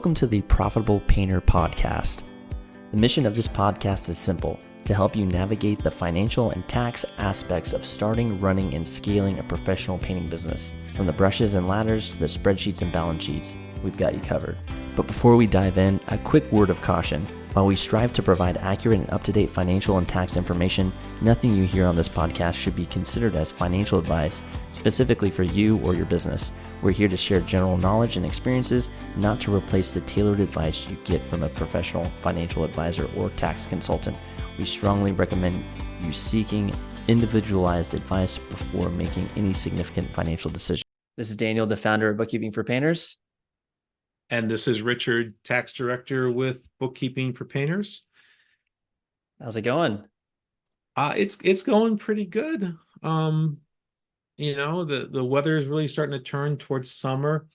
Welcome to the Profitable Painter Podcast. The mission of this podcast is simple: to help you navigate the financial and tax aspects of starting, running, and scaling a professional painting business. From the brushes and ladders to the spreadsheets and balance sheets, we've got you covered. But before we dive in, a quick word of caution. While we strive to provide accurate and up-to-date financial and tax information, nothing you hear on this podcast should be considered as financial advice specifically for you or your business. We're here to share general knowledge and experiences, not to replace the tailored advice you get from a professional financial advisor or tax consultant. We strongly recommend you seeking individualized advice before making any significant financial decisions. This is Daniel, the founder of Bookkeeping for Painters. And this is Richard, tax director with Bookkeeping for Painters. How's it going? It's going pretty good. The weather is really starting to turn towards summer.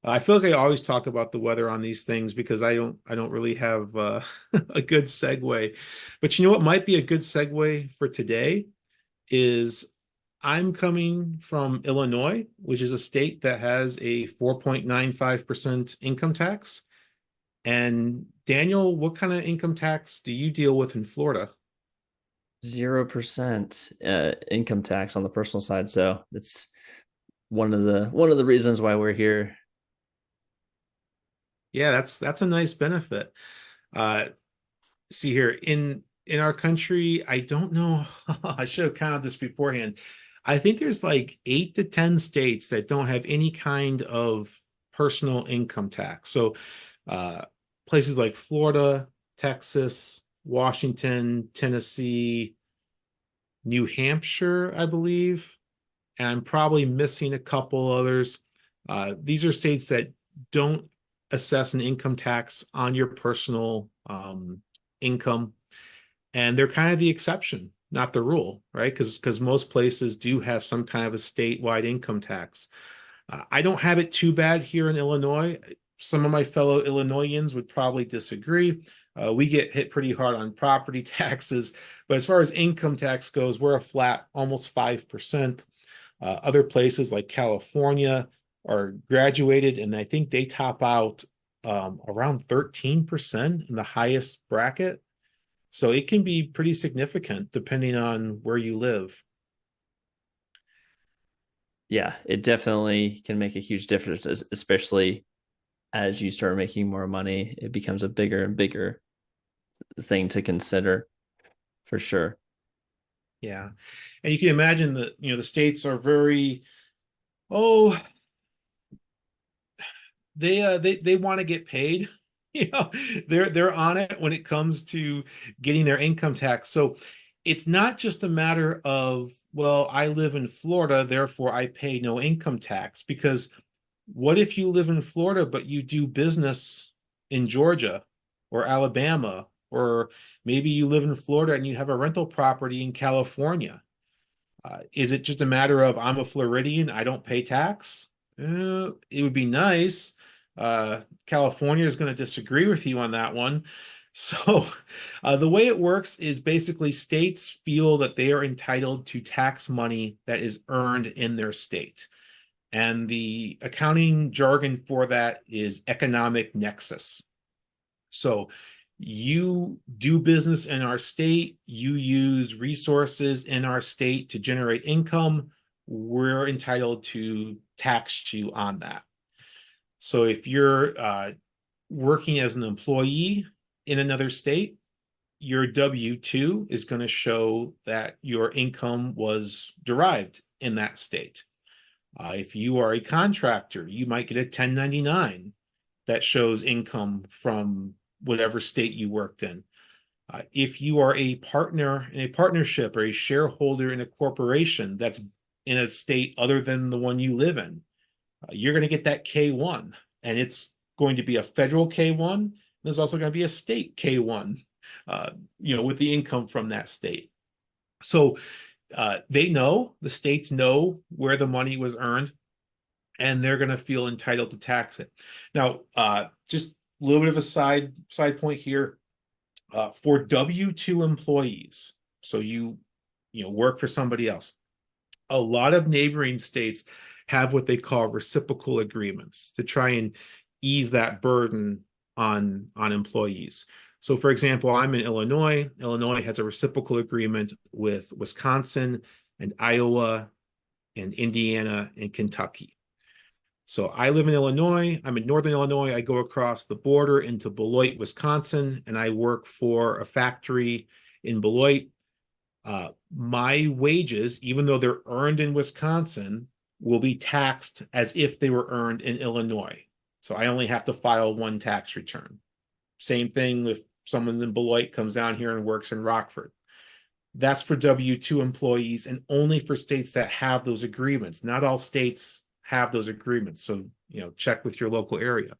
I feel like I always talk about the weather on these things because I don't really have a good segue. But you know what might be a good segue for today is I'm coming from Illinois, which is a state that has a 4.95% income tax. And Daniel, what kind of income tax do you deal with in Florida? 0% income tax on the personal side. So it's one of the reasons why we're here. Yeah, that's a nice benefit. See here in our country, I don't know. I should have counted this beforehand. I think there's like 8 to 10 states that don't have any kind of personal income tax. So places like Florida, Texas, Washington, Tennessee, New Hampshire, I believe, and I'm probably missing a couple others. These are states that don't assess an income tax on your personal income, and they're kind of the exception, not the rule, right? Because most places do have some kind of a statewide income tax. I don't have it too bad here in Illinois. Some of my fellow Illinoisans would probably disagree. We get hit pretty hard on property taxes, but as far as income tax goes, we're a flat almost 5%. Other places like California are graduated, and I think they top out around 13% in the highest bracket. So it can be pretty significant depending on where you live. Yeah, it definitely can make a huge difference, especially as you start making more money. It becomes a bigger and bigger thing to consider, for sure. Yeah. And you can imagine that, the states are very, they want to get paid. They're on it when it comes to getting their income tax. So it's not just a matter of, well, I live in Florida, therefore I pay no income tax. Because what if you live in Florida, but you do business in Georgia or Alabama, or maybe you live in Florida and you have a rental property in California? Is it just a matter of I'm a Floridian, I don't pay tax? It would be nice. California is going to disagree with you on that one. So the way it works is basically states feel that they are entitled to tax money that is earned in their state. And the accounting jargon for that is economic nexus. So you do business in our state, you use resources in our state to generate income, we're entitled to tax you on that. So if you're working as an employee in another state, your W-2 is going to show that your income was derived in that state. If you are a contractor, you might get a 1099 that shows income from whatever state you worked in. If you are a partner in a partnership or a shareholder in a corporation that's in a state other than the one you live in, you're going to get that K-1, and it's going to be a federal K-1. There's also going to be a state K-1, with the income from that state. So the states know where the money was earned, and they're going to feel entitled to tax it. Now, just a little bit of a side point here. For W-2 employees, so you work for somebody else, a lot of neighboring states have what they call reciprocal agreements to try and ease that burden on employees. So for example, I'm in Illinois. Illinois has a reciprocal agreement with Wisconsin and Iowa and Indiana and Kentucky. So I live in Illinois. I'm in Northern Illinois. I go across the border into Beloit, Wisconsin, and I work for a factory in Beloit. My wages, even though they're earned in Wisconsin, will be taxed as if they were earned in Illinois. So I only have to file one tax return. Same thing if someone in Beloit comes down here and works in Rockford. That's for W-2 employees and only for states that have those agreements. Not all states have those agreements. So, check with your local area.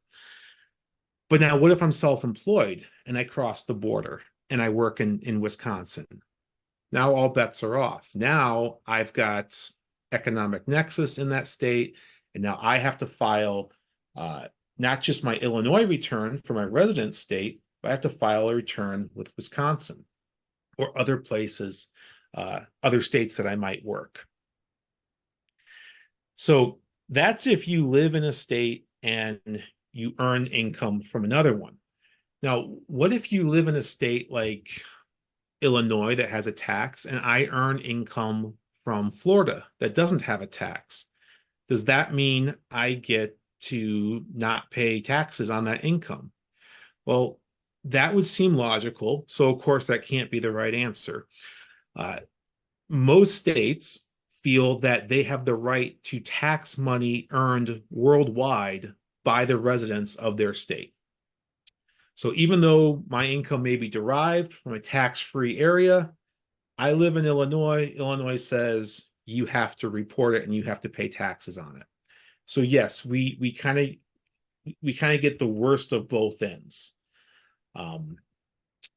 But now what if I'm self-employed and I cross the border and I work in Wisconsin? Now all bets are off. Now I've got economic nexus in that state. And now I have to file not just my Illinois return for my resident state, but I have to file a return with Wisconsin or other places, other states that I might work. So that's if you live in a state and you earn income from another one. Now, what if you live in a state like Illinois that has a tax and I earn income from Florida that doesn't have a tax? Does that mean I get to not pay taxes on that income? Well, that would seem logical. So, of course, that can't be the right answer. Most states feel that they have the right to tax money earned worldwide by the residents of their state. So even though my income may be derived from a tax-free area, I live in Illinois. Illinois says you have to report it and you have to pay taxes on it. So yes, we kind of get the worst of both ends.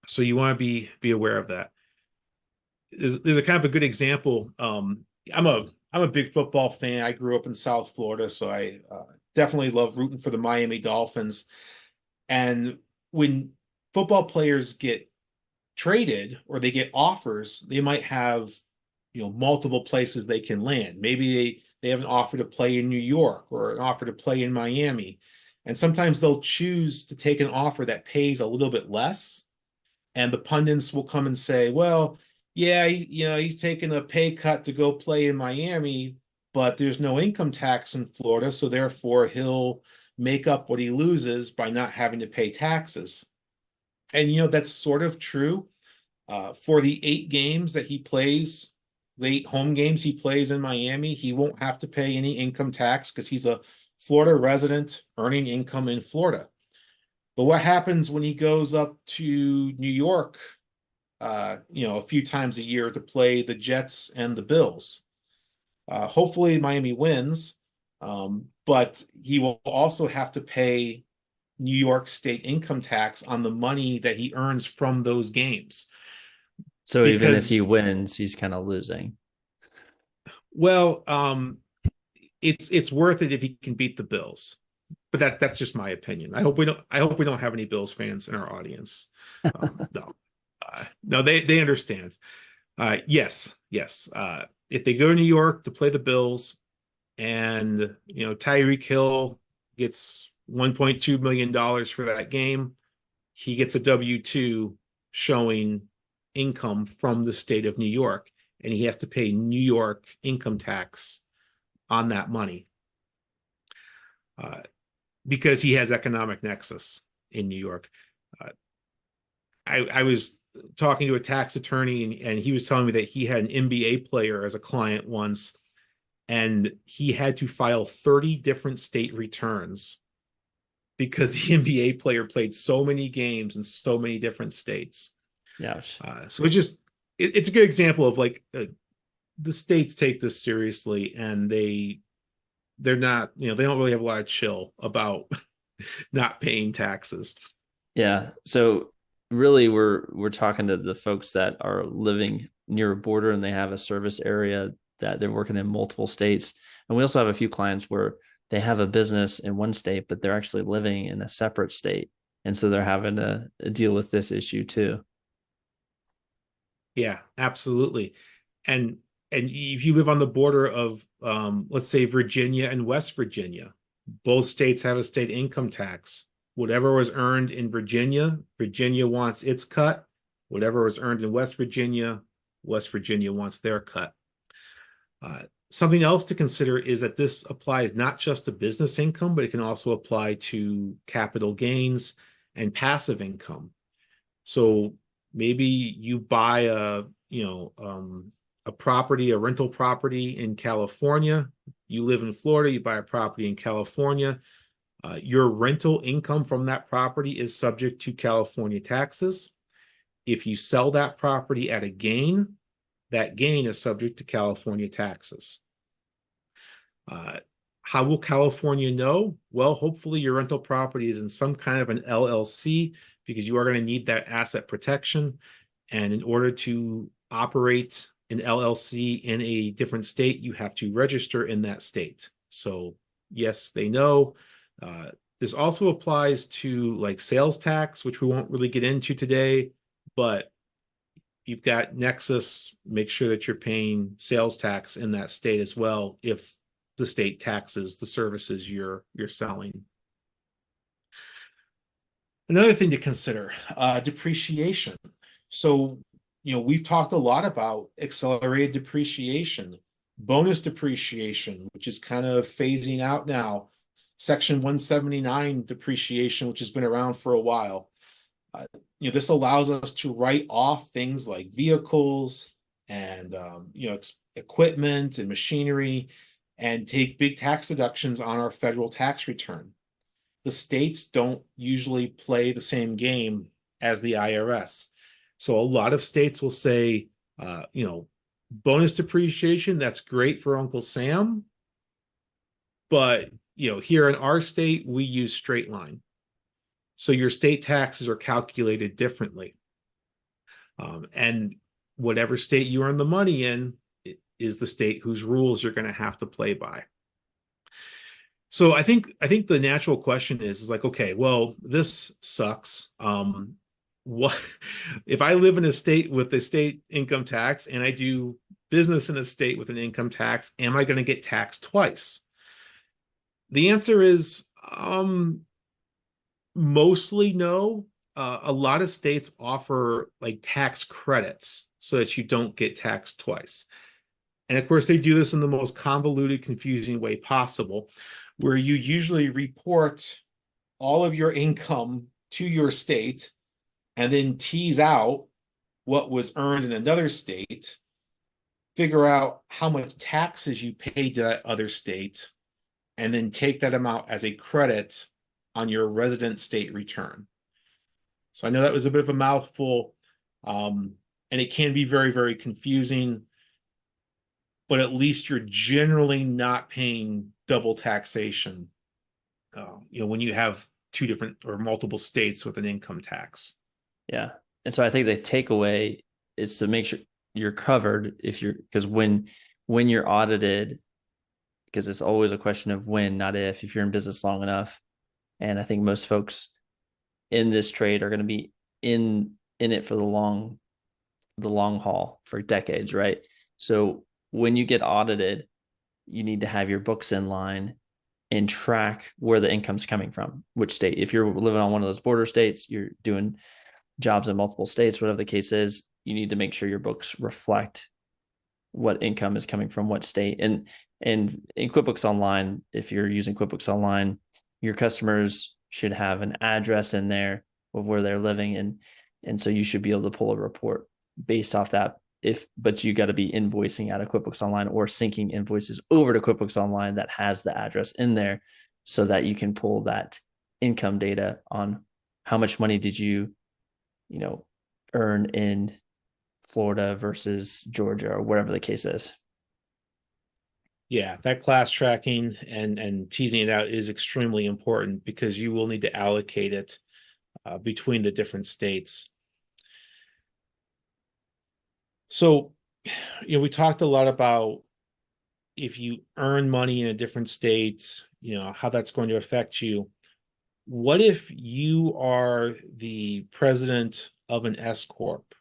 So you want to be aware of that. There's a kind of a good example. I'm a big football fan. I grew up in South Florida, so I definitely love rooting for the Miami Dolphins. And when football players get traded or they get offers, they might have, multiple places they can land. Maybe they have an offer to play in New York or an offer to play in Miami. And sometimes they'll choose to take an offer that pays a little bit less. And the pundits will come and say, well, yeah, he's taking a pay cut to go play in Miami, but there's no income tax in Florida, so therefore he'll make up what he loses by not having to pay taxes. And that's sort of true. For the 8 games that he plays, the 8 home games he plays in Miami, he won't have to pay any income tax because he's a Florida resident earning income in Florida. But what happens when he goes up to New York, a few times a year to play the Jets and the Bills? Hopefully Miami wins, but he will also have to pay New York State income tax on the money that he earns from those games. So even if he wins, he's kind of losing. Well, it's worth it if he can beat the Bills, but that's just my opinion. I hope we don't have any Bills fans in our audience. No, they understand. Yes. If they go to New York to play the Bills, and Tyreek Hill gets $1.2 million for that game, he gets a W-2 showing income from the state of New York, and he has to pay New York income tax on that money because he has economic nexus in New York. I was talking to a tax attorney, and he was telling me that he had an NBA player as a client once, and he had to file 30 different state returns because the NBA player played so many games in so many different states. Yeah. So it's a good example of the states take this seriously, and they're not, they don't really have a lot of chill about not paying taxes. Yeah. So really we're talking to the folks that are living near a border and they have a service area that they're working in multiple states. And we also have a few clients where they have a business in one state, but they're actually living in a separate state. And so they're having to deal with this issue too. Yeah, absolutely. And if you live on the border of, let's say, Virginia and West Virginia, both states have a state income tax. whatever was earned in Virginia, Virginia wants its cut. Whatever was earned in West Virginia, West Virginia wants their cut. Something else to consider is that this applies not just to business income, but it can also apply to capital gains and passive income. So maybe you buy a property, a rental property in California. You live in Florida, you buy a property in California. Your rental income from that property is subject to California taxes. If you sell that property at a gain, that gain is subject to California taxes. How will California know? Well, hopefully your rental property is in some kind of an LLC because you are going to need that asset protection. And in order to operate an LLC in a different state, you have to register in that state. So yes, they know. This also applies to like sales tax, which we won't really get into today, but you've got nexus, make sure that you're paying sales tax in that state as well if the state taxes the services you're selling. Another thing to consider, depreciation. So, we've talked a lot about accelerated depreciation, bonus depreciation, which is kind of phasing out now, Section 179 depreciation, which has been around for a while. This allows us to write off things like vehicles and equipment and machinery and take big tax deductions on our federal tax return. The states don't usually play the same game as the IRS. So a lot of states will say, bonus depreciation, that's great for Uncle Sam. But, here in our state, we use straight line. So your state taxes are calculated differently. And whatever state you earn the money in is the state whose rules you're going to have to play by. So I think the natural question is like, okay, well, this sucks. What if I live in a state with a state income tax and I do business in a state with an income tax, am I going to get taxed twice? The answer is mostly no. A lot of states offer like tax credits so that you don't get taxed twice. And of course, they do this in the most convoluted, confusing way possible, where you usually report all of your income to your state and then tease out what was earned in another state, figure out how much taxes you paid to that other state, and then take that amount as a credit on your resident state return. So I know that was a bit of a mouthful, and it can be very, very confusing, but at least you're generally not paying double taxation, when you have two different or multiple states with an income tax. Yeah. And so I think the takeaway is to make sure you're covered because when you're audited, because it's always a question of when, not if you're in business long enough. And I think most folks in this trade are going to be in it for the long haul for decades, right? So when you get audited, you need to have your books in line and track where the income's coming from, which state. If you're living on one of those border states, you're doing jobs in multiple states, whatever the case is, you need to make sure your books reflect what income is coming from what state. And in QuickBooks Online, if you're using QuickBooks Online, your customers should have an address in there of where they're living. And so you should be able to pull a report based off that. But you got to be invoicing out of QuickBooks Online or syncing invoices over to QuickBooks Online that has the address in there so that you can pull that income data on how much money did you earn in Florida versus Georgia or whatever the case is. Yeah, that class tracking and teasing it out is extremely important because you will need to allocate it between the different states. So, we talked a lot about if you earn money in a different state, how that's going to affect you. What if you are the president of an S-Corp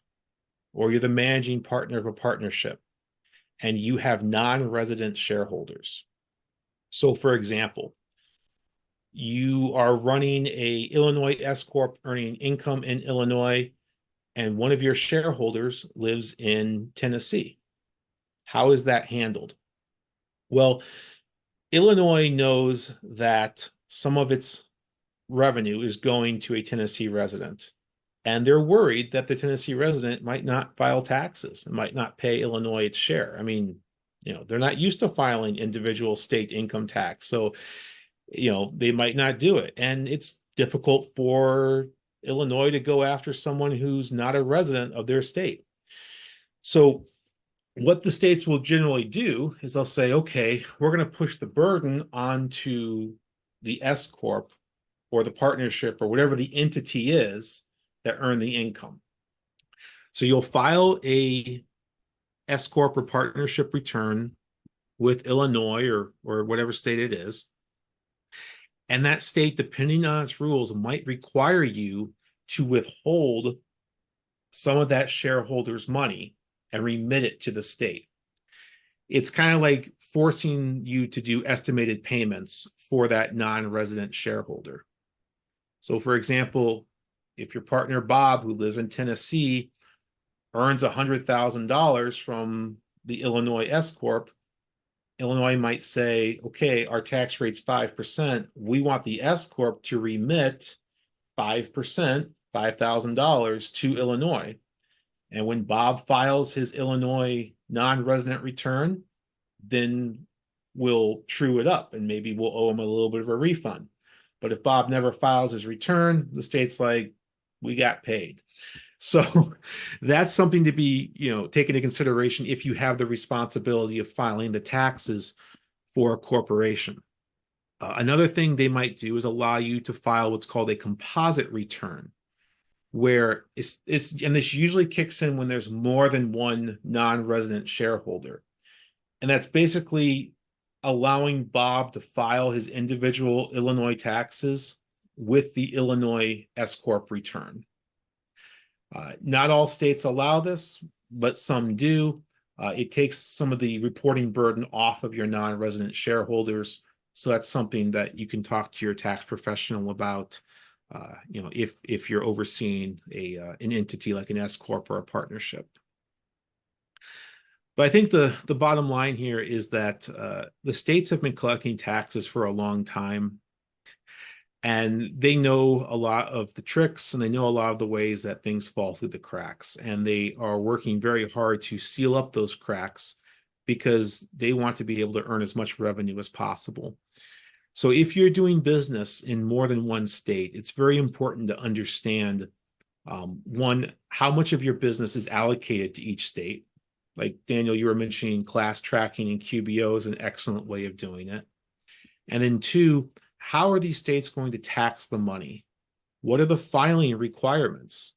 or you're the managing partner of a partnership and you have non-resident shareholders? So, for example, you are running a Illinois S-Corp earning income in Illinois, and one of your shareholders lives in Tennessee. How is that handled? Well, Illinois knows that some of its revenue is going to a Tennessee resident, and they're worried that the Tennessee resident might not file taxes and might not pay Illinois its share. I mean, they're not used to filing individual state income tax. So, they might not do it. And it's difficult for Illinois to go after someone who's not a resident of their state. So what the states will generally do is they'll say, okay, we're going to push the burden onto the S Corp or the partnership or whatever the entity is that earn the income. So you'll file a S Corp or partnership return with Illinois or whatever state it is. And that state, depending on its rules, might require you to withhold some of that shareholder's money and remit it to the state. It's kind of like forcing you to do estimated payments for that non-resident shareholder. So, for example, if your partner Bob, who lives in Tennessee, earns $100,000 from the Illinois S Corp, Illinois might say, okay, our tax rate's 5%. We want the S Corp to remit 5%, $5,000 to Illinois. And when Bob files his Illinois non-resident return, then we'll true it up and maybe we'll owe him a little bit of a refund. But if Bob never files his return, the state's like, we got paid. So that's something to be, taken into consideration if you have the responsibility of filing the taxes for a corporation. Another thing they might do is allow you to file what's called a composite return, where and this usually kicks in when there's more than one non-resident shareholder. And that's basically allowing Bob to file his individual Illinois taxes with the Illinois S-Corp return. Not all states allow this, but some do. It takes some of the reporting burden off of your non-resident shareholders. So that's something that you can talk to your tax professional about, if you're overseeing an entity like an S-Corp or a partnership. But I think the bottom line here is that the states have been collecting taxes for a long time. And they know a lot of the tricks and they know a lot of the ways that things fall through the cracks. And they are working very hard to seal up those cracks because they want to be able to earn as much revenue as possible. So if you're doing business in more than one state, it's very important to understand, one, how much of your business is allocated to each state. Like Daniel, you were mentioning class tracking and QBO is an excellent way of doing it. And then two, how are these states going to tax the money? What are the filing requirements?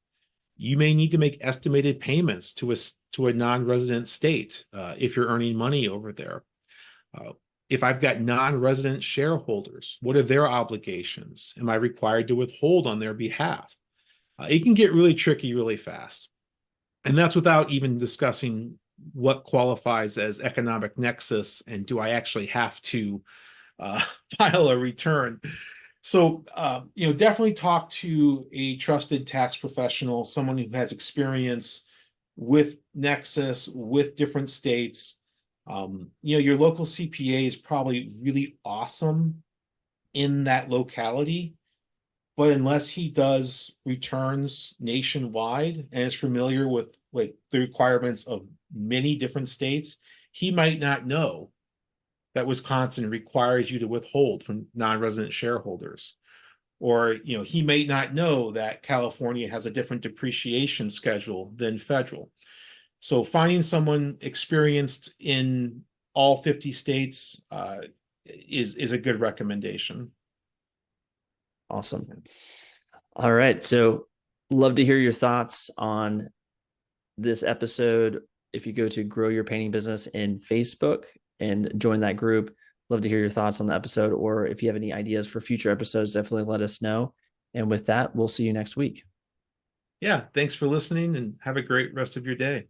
You may need to make estimated payments to a non-resident state if you're earning money over there. If I've got non-resident shareholders, what are their obligations? Am I required to withhold on their behalf? It can get really tricky really fast. And that's without even discussing what qualifies as economic nexus and do I actually have to file a return. So, definitely talk to a trusted tax professional, someone who has experience with Nexus, with different states. Your local CPA is probably really awesome in that locality, but unless he does returns nationwide and is familiar with like the requirements of many different states, he might not know that Wisconsin requires you to withhold from non-resident shareholders. Or, he may not know that California has a different depreciation schedule than federal. So finding someone experienced in all 50 states is a good recommendation. Awesome. All right. So love to hear your thoughts on this episode. If you go to Grow Your Painting Business in Facebook and join that group, love to hear your thoughts on the episode. Or if you have any ideas for future episodes, definitely let us know. And with that, we'll see you next week. Yeah. Thanks for listening and have a great rest of your day.